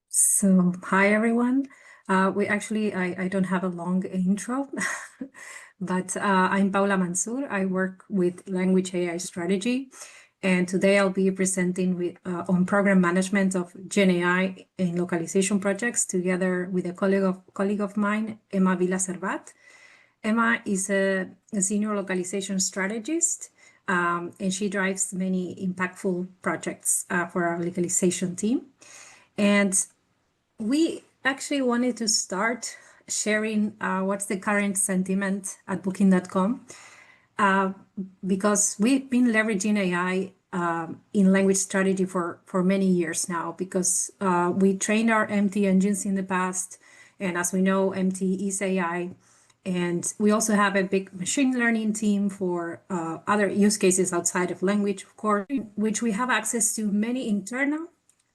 So, hi everyone. I don't have a long intro, but I'm Paula Manzur. I work with Language AI Strategy, and today I'll be presenting on program management of GenAI in localization projects together with a colleague of mine, Emma Vila. Emma is a senior localization strategist, and she drives many impactful projects for our localization team. And we actually wanted to start sharing what's the current sentiment at Booking.com, because we've been leveraging AI in language strategy for many years now, because we trained our MT engines in the past. And as we know, MT is AI. And we also have a big machine learning team for other use cases outside of language, of course, which we have access to many internal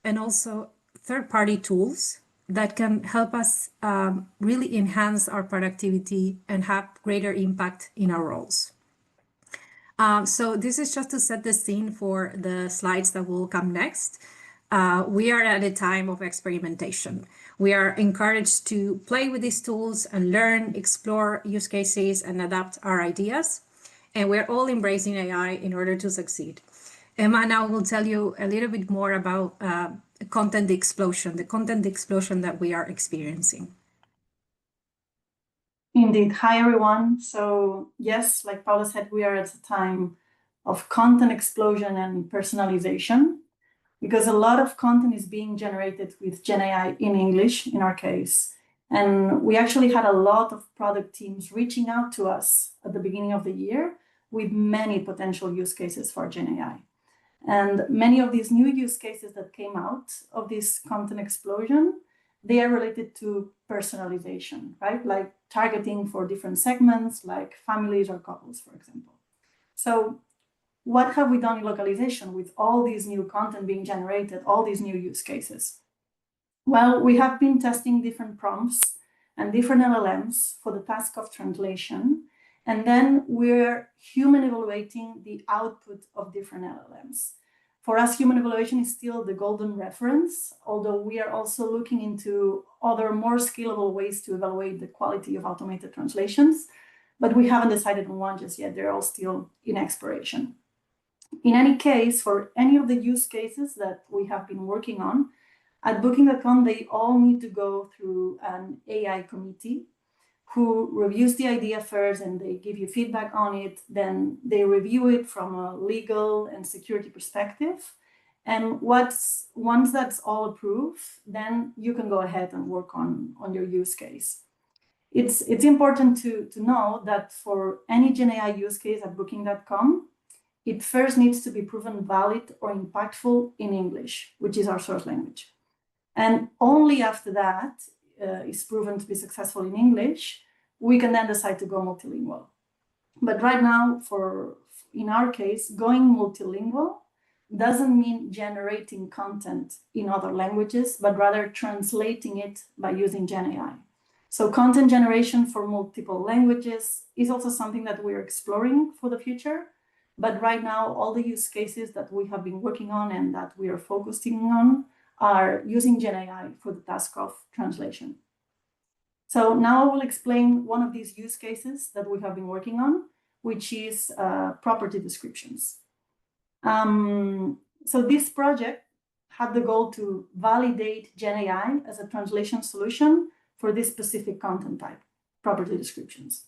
and also third-party tools that can help us really enhance our productivity and have greater impact in our roles. So this is just to set the scene for the slides that will come next. We are at a time of experimentation. We are encouraged to play with these tools and learn, explore use cases, and adapt our ideas. And we're all embracing AI in order to succeed. Emma now will tell you a little bit more about the content explosion that we are experiencing. Indeed. Hi, everyone. So yes, like Paula said, we are at a time of content explosion and personalization, because a lot of content is being generated with GenAI in English, in our case. And we actually had a lot of product teams reaching out to us at the beginning of the year with many potential use cases for GenAI. And many of these new use cases that came out of this content explosion, they are related to personalization, right? Like targeting for different segments, like families or couples, for example. So what have we done in localization with all these new content being generated, all these new use cases? Well, we have been testing different prompts and different LLMs for the task of translation. And then we're human evaluating the output of different LLMs. For us, human evaluation is still the golden reference, although we are also looking into other more scalable ways to evaluate the quality of automated translations, but we haven't decided on one just yet. They're all still in exploration. In any case, for any of the use cases that we have been working on, at Booking.com, they all need to go through an AI committee who reviews the idea first, and they give you feedback on it. Then they review it from a legal and security perspective. And once that's all approved, then you can go ahead and work on your use case. It's important to know that for any GenAI use case at Booking.com, it first needs to be proven valid or impactful in English, which is our source language. And only after that is proven to be successful in English, we can then decide to go multilingual. But right now, in our case, going multilingual doesn't mean generating content in other languages, but rather translating it by using GenAI. So content generation for multiple languages is also something that we're exploring for the future. But right now, all the use cases that we have been working on and that we are focusing on are using GenAI for the task of translation. So now I will explain one of these use cases that we have been working on, which is property descriptions. So this project had the goal to validate GenAI as a translation solution for this specific content type, property descriptions.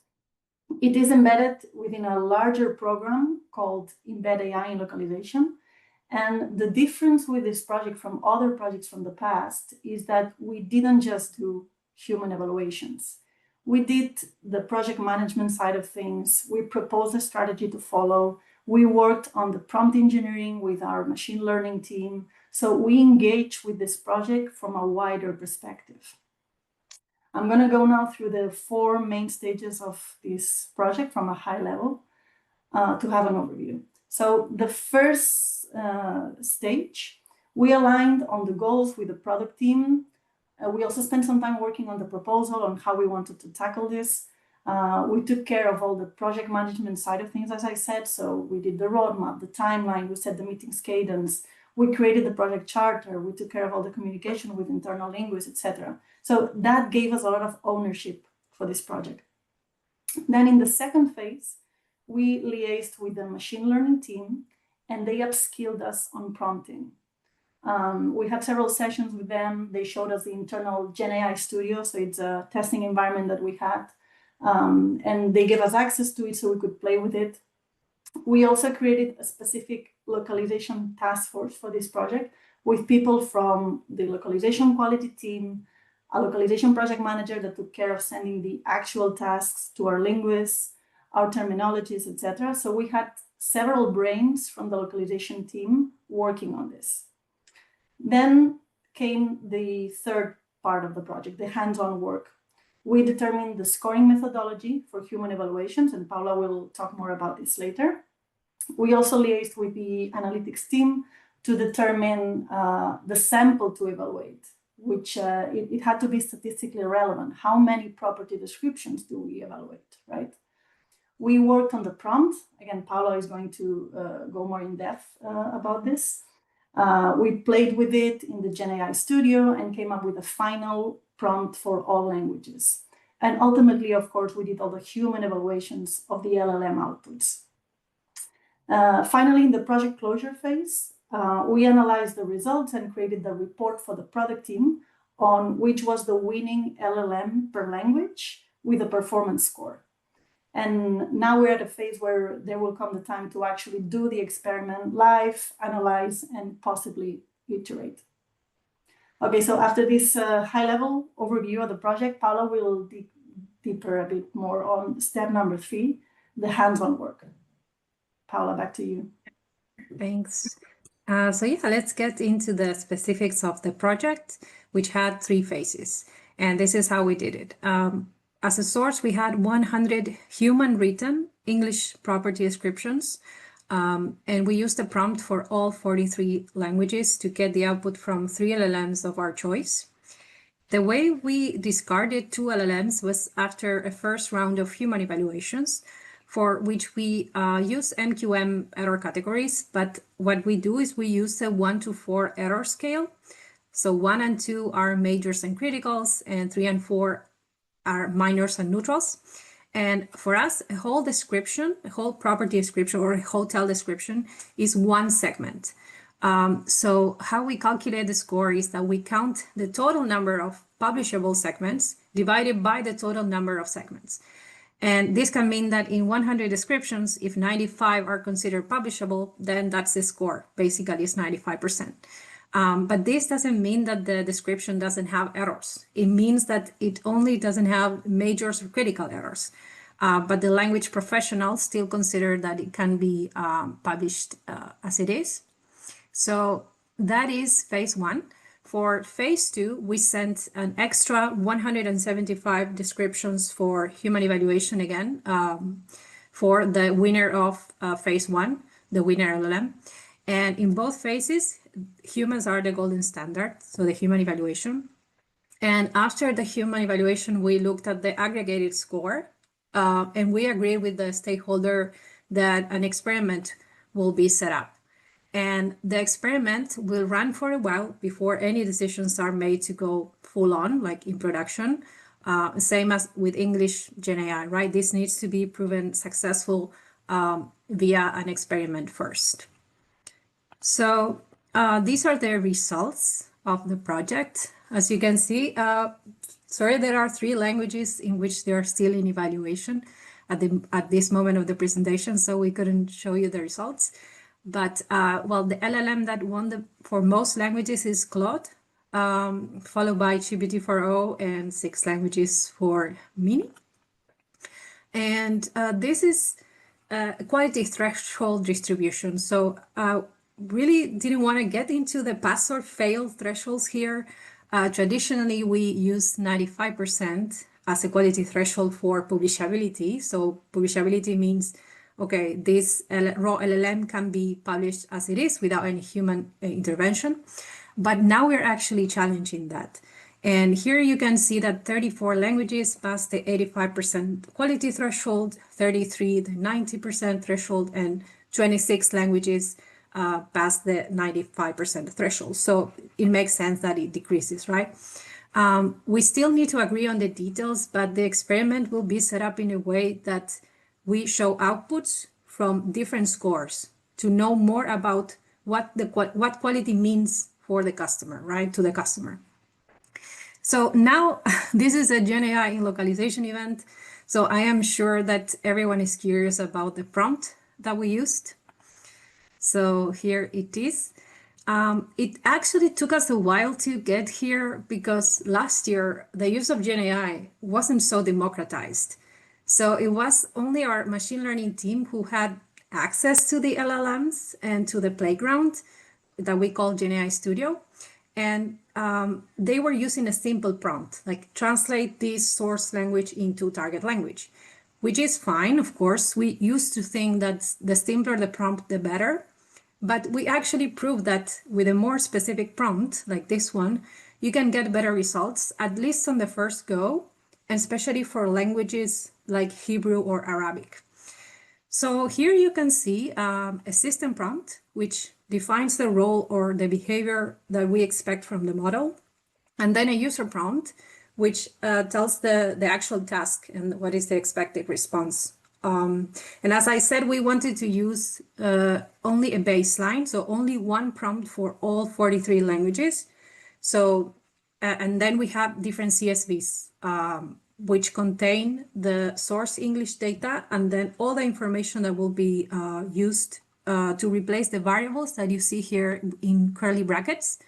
It is embedded within a larger program called Embed AI in Localization. And the difference with this project from other projects from the past is that we didn't just do human evaluations. We did the project management side of things. We proposed a strategy to follow. We worked on the prompt engineering with our machine learning team. So we engage with this project from a wider perspective. I'm going to go now through the 4 main stages of this project from a high level to have an overview. So the first stage, we aligned on the goals with the product team. We also spent some time working on the proposal on how we wanted to tackle this. We took care of all the project management side of things, as I said. So we did the roadmap, the timeline, we set the meetings cadence, We created the project charter. We took care of all the communication with internal linguists, etc. So that gave us a lot of ownership for this project. Then in the second phase, we liaised with the machine learning team, and they upskilled us on prompting. We had several sessions with them. They showed us the internal GenAI studio, so it's a testing environment that we had, and they gave us access to it so we could play with it. We also created a specific localization task force for this project with people from the localization quality team, a localization project manager that took care of sending the actual tasks to our linguists, our terminologists, etc. So we had several brains from the localization team working on this. Then came the third part of the project, the hands-on work. We determined the scoring methodology for human evaluations, and Paula will talk more about this later. We also liaised with the analytics team to determine the sample to evaluate, which it had to be statistically relevant. How many property descriptions do we evaluate, right? We worked on the prompt. Again, Paula is going to go more in depth about this. We played with it in the GenAI studio and came up with a final prompt for all languages. And ultimately, of course, we did all the human evaluations of the LLM outputs. Finally, in the project closure phase, we analyzed the results and created the report for the product team on which was the winning LLM per language with a performance score. And now we're at a phase where there will come the time to actually do the experiment live, analyze, and possibly iterate. Okay, so after this high-level overview of the project, Paula will dig deeper a bit more on step number 3, the hands-on work. Paula, back to you. Thanks. So yeah, let's get into the specifics of the project, which had 3 phases. And this is how we did it. As a source, we had 100 human-written English property descriptions, and we used a prompt for all 43 languages to get the output from 3 LLMs of our choice. The way we discarded 2 LLMs was after a first round of human evaluations, for which we use MQM error categories, but what we do is we use a 1 to 4 error scale. So 1 and 2 are majors and criticals, and 3 and 4 are minors and neutrals. And for us, a whole description, a whole property description or a hotel description is 1 segment. So how we calculate the score is that we count the total number of publishable segments divided by the total number of segments. And this can mean that in 100 descriptions, if 95 are considered publishable, then that's the score. Basically, it's 95%. But this doesn't mean that the description doesn't have errors. It means that it only doesn't have majors or critical errors. But the language professionals still consider that it can be published as it is. So that is phase 1. For phase 2, we sent an extra 175 descriptions for human evaluation again for the winner of phase 1, the winner LLM. And in both phases, humans are the golden standard, so the human evaluation. And after the human evaluation, we looked at the aggregated score, and we agreed with the stakeholder that an experiment will be set up. And the experiment will run for a while before any decisions are made to go full on, like in production, same as with English GenAI, right? This needs to be proven successful via an experiment first. So these are the results of the project. As you can see, sorry, there are 3 languages in which they are still in evaluation at this moment of the presentation, so we couldn't show you the results. But well, the LLM that won for most languages is Claude, followed by GPT-4o and 6 languages for Mini. And this is a quality threshold distribution. So really didn't want to get into the pass or fail thresholds here. Traditionally, we use 95% as a quality threshold for publishability. So publishability means, okay, this raw LLM can be published as it is without any human intervention. But now we're actually challenging that. And here you can see that 34 languages passed the 85% quality threshold, 33 the 90% threshold, and 26 languages past the 95% threshold. So it makes sense that it decreases, right? We still need to agree on the details, but the experiment will be set up in a way that we show outputs from different scores to know more about what quality means for the customer, right? To the customer. So now this is a GenAI in localization event. So I am sure that everyone is curious about the prompt that we used. So here it is. It actually took us a while to get here because last year the use of GenAI wasn't so democratized. So it was only our machine learning team who had access to the LLMs and to the playground that we call GenAI Studio. And they were using a simple prompt, like translate this source language into target language, which is fine, of course. We used to think that the simpler the prompt, the better. But we actually proved that with a more specific prompt, like this one, you can get better results, at least on the first go, and especially for languages like Hebrew or Arabic. So here you can see a system prompt, which defines the role or the behavior that we expect from the model, and then a user prompt, which tells the actual task and what is the expected response. And as I said, we wanted to use only a baseline, so only one prompt for all 43 languages. So, and then we have different CSVs, which contain the source English data and then all the information that will be used to replace the variables that you see here in curly brackets.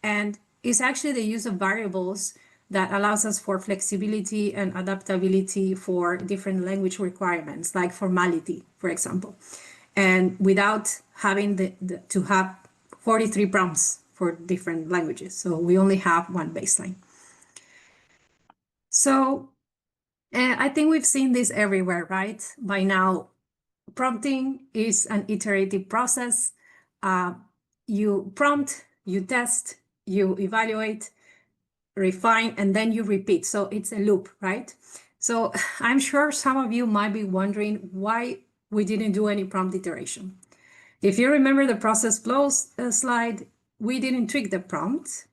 And it's actually the use of variables that allows us for flexibility and adaptability for different language requirements, like formality, for example, and without having to have 43 prompts for different languages. So we only have one baseline. So I think we've seen this everywhere, right? By now, prompting is an iterative process. You prompt, you test, you evaluate, refine, and then you repeat. So it's a loop, right? So I'm sure some of you might be wondering why we didn't do any prompt iteration. If you remember the process flows slide, we didn't tweak the prompt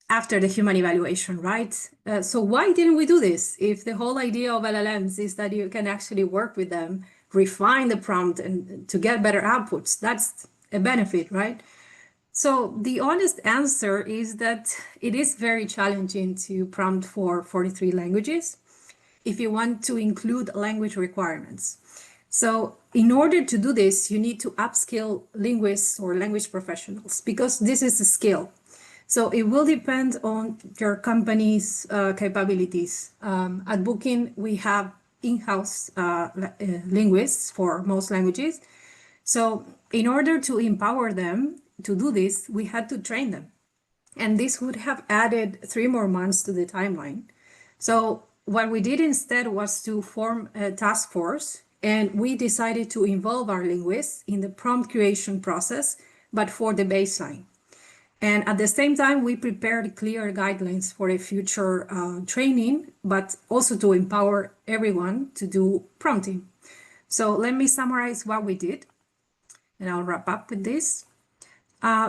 after the human evaluation, right? So why didn't we do this? If the whole idea of LLMs is that you can actually work with them, refine the prompt and to get better outputs, that's a benefit, right? So the honest answer is that it is very challenging to prompt for 43 languages if you want to include language requirements. So in order to do this, you need to upskill linguists or language professionals because this is a skill. So it will depend on your company's capabilities. At Booking, we have in-house linguists for most languages. So in order to empower them to do this, we had to train them. And this would have added 3 more months to the timeline. So what we did instead was to form a task force, and we decided to involve our linguists in the prompt creation process, but for the baseline. And at the same time, we prepared clear guidelines for a future training, but also to empower everyone to do prompting. So let me summarize what we did, and I'll wrap up with this.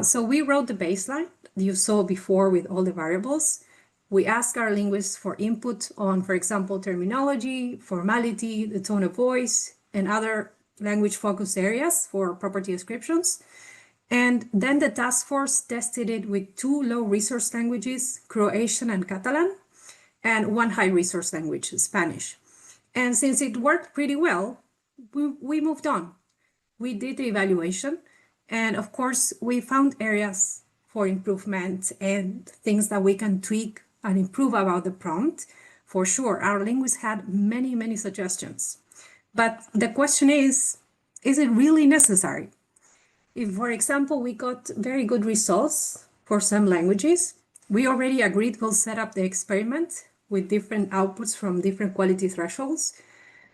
So we wrote the baseline you saw before with all the variables. We asked our linguists for input on, for example, terminology, formality, the tone of voice, and other language-focused areas for property descriptions. And then the task force tested it with 2 low-resource languages, Croatian and Catalan, and 1 high-resource language, Spanish. And since it worked pretty well, we moved on. We did the evaluation, and of course, we found areas for improvement and things that we can tweak and improve about the prompt. For sure, our linguists had many, many suggestions. But the question is it really necessary? If, for example, we got very good results for some languages, we already agreed we'll set up the experiment with different outputs from different quality thresholds.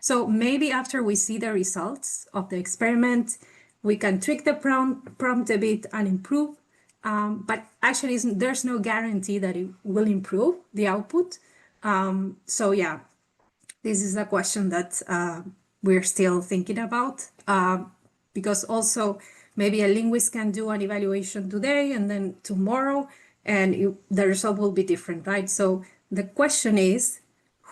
So maybe after we see the results of the experiment, we can tweak the prompt a bit and improve. But actually, there's no guarantee that it will improve the output. So yeah, this is a question that we're still thinking about. because also maybe a linguist can do an evaluation today and then tomorrow, and the result will be different, right? So the question is,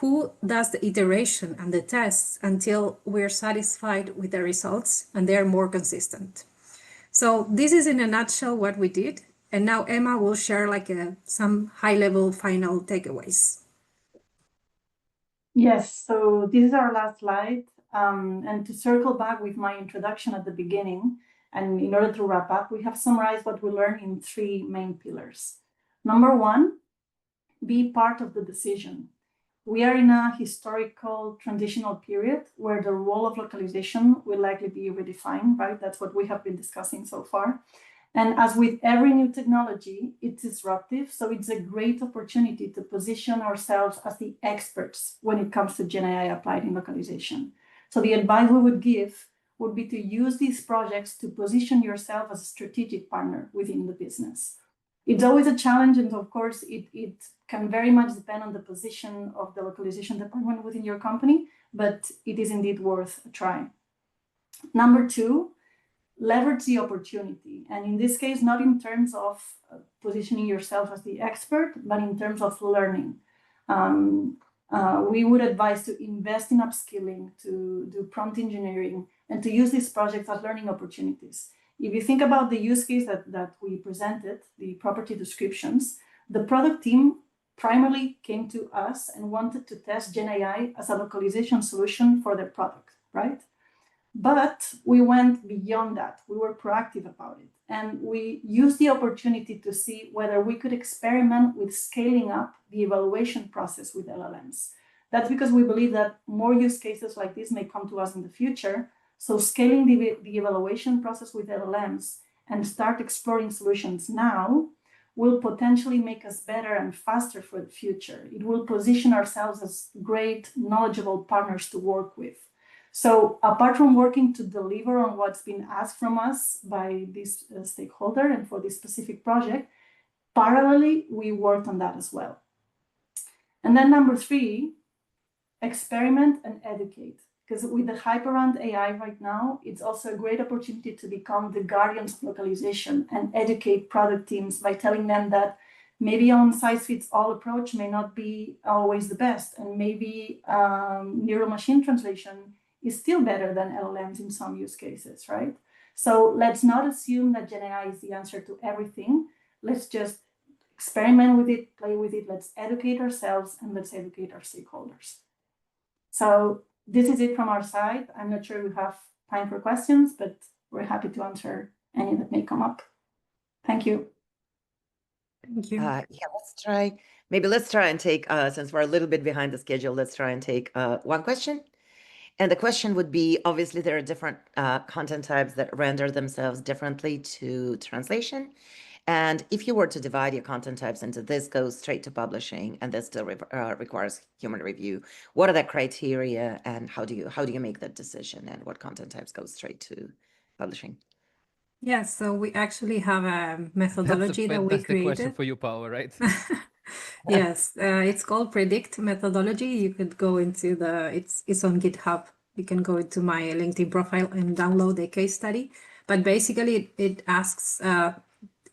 who does the iteration and the tests until we're satisfied with the results and they're more consistent? So this is in a nutshell what we did. And now Emma will share like some high-level final takeaways. Yes, so this is our last slide. And to circle back with my introduction at the beginning, and in order to wrap up, we have summarized what we learned in 3 main pillars. Number 1, be part of the decision. We are in a historical transitional period where the role of localization will likely be redefined, right? That's what we have been discussing so far. And as with every new technology, it's disruptive. So it's a great opportunity to position ourselves as the experts when it comes to GenAI applied in localization. So the advice we would give would be to use these projects to position yourself as a strategic partner within the business. It's always a challenge, and of course, it can very much depend on the position of the localization department within your company, but it is indeed worth a try. Number 2, leverage the opportunity. And in this case, not in terms of positioning yourself as the expert, but in terms of learning. We would advise to invest in upskilling, to do prompt engineering, and to use these projects as learning opportunities. If you think about the use case that we presented, the property descriptions, the product team primarily came to us and wanted to test GenAI as a localization solution for their product, right? But we went beyond that. We were proactive about it. And we used the opportunity to see whether we could experiment with scaling up the evaluation process with LLMs. That's because we believe that more use cases like this may come to us in the future. So scaling the evaluation process with LLMs and start exploring solutions now will potentially make us better and faster for the future. It will position ourselves as great, knowledgeable partners to work with. So apart from working to deliver on what's been asked from us by this stakeholder and for this specific project, parallelly, we worked on that as well. And then number 3, experiment and educate. Because with the hype around AI right now, it's also a great opportunity to become the guardians of localization and educate product teams by telling them that maybe a one-size-fits-all approach may not be always the best, and maybe neural machine translation is still better than LLMs in some use cases, right? So let's not assume that GenAI is the answer to everything. Let's just experiment with it, play with it. Let's educate ourselves, and let's educate our stakeholders. So this is it from our side. I'm not sure we have time for questions, but we're happy to answer any that may come up. Thank you. Thank you. Yeah, let's try and take, since we're a little bit behind the schedule, let's try and take one question. And the question would be, obviously, there are different content types that render themselves differently to translation. And if you were to divide your content types into this goes straight to publishing and this still requires human review, what are the criteria and how do you make that decision, and what content types go straight to publishing? Yeah, so we actually have a methodology that we That's the created. question for you, Paula, right? Yes, it's called Predict methodology. You could go into it's on GitHub. You can go into my LinkedIn profile and download the case study. But basically, it asks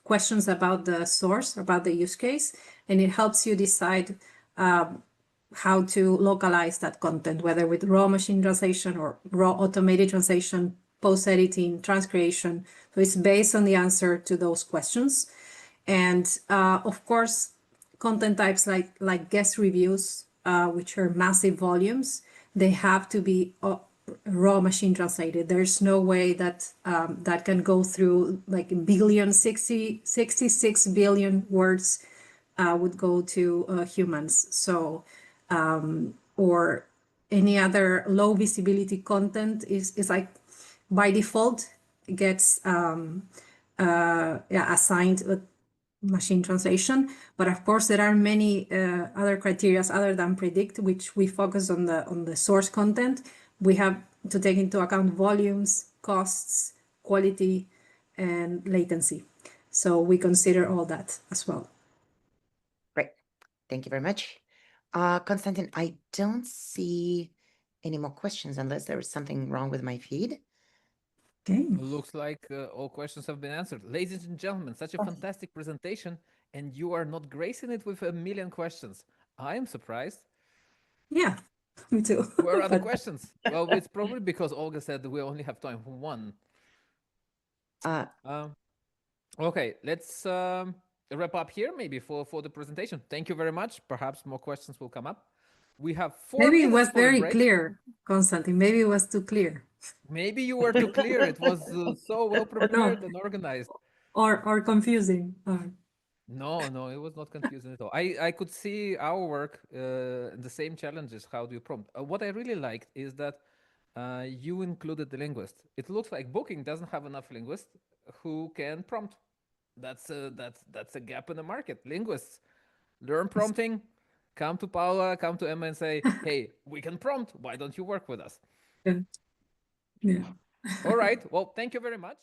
questions about the source, about the use case, and it helps you decide how to localize that content, whether with raw machine translation or raw automated translation, post-editing, transcreation. So it's based on the answer to those questions. And of course, content types like guest reviews, which are massive volumes, they have to be raw machine translated. There's no way that that can go through like 66 billion words would go to humans. So, or any other low visibility content is like by default gets assigned machine translation. But of course, there are many other criteria other than Predict, which we focus on the source content. We have to take into account volumes, costs, quality, and latency. So we consider all that as well. Great. Thank you very much. Konstantin, I don't see any more questions unless there is something wrong with my feed. Okay. Looks like all questions have been answered. Ladies and gentlemen, such a fantastic presentation, and you are not gracing it with a million questions. I am surprised. Yeah, me too. Where are the But questions? Well, it's probably because Olga said we only have time for one. Uh, Okay, let's wrap up here maybe for the presentation. Thank you very much. Perhaps more questions will come up. We have 4 maybe it minutes was for a very break. clear, Constantine. Maybe it was too clear. Maybe you were too clear. It was so well Or no, prepared and organized. or confusing. No, it was not confusing at all. I could see our work, the same challenges. How do you prompt? What I really liked is that you included the linguist. It looks like Booking doesn't have enough linguists who can prompt. That's a gap in the market. Linguists learn prompting. Come to Paula, come to Emma, and say, "Hey, we can prompt. Why don't you work with us?" Yeah. Yeah. All right. Well, thank you very much.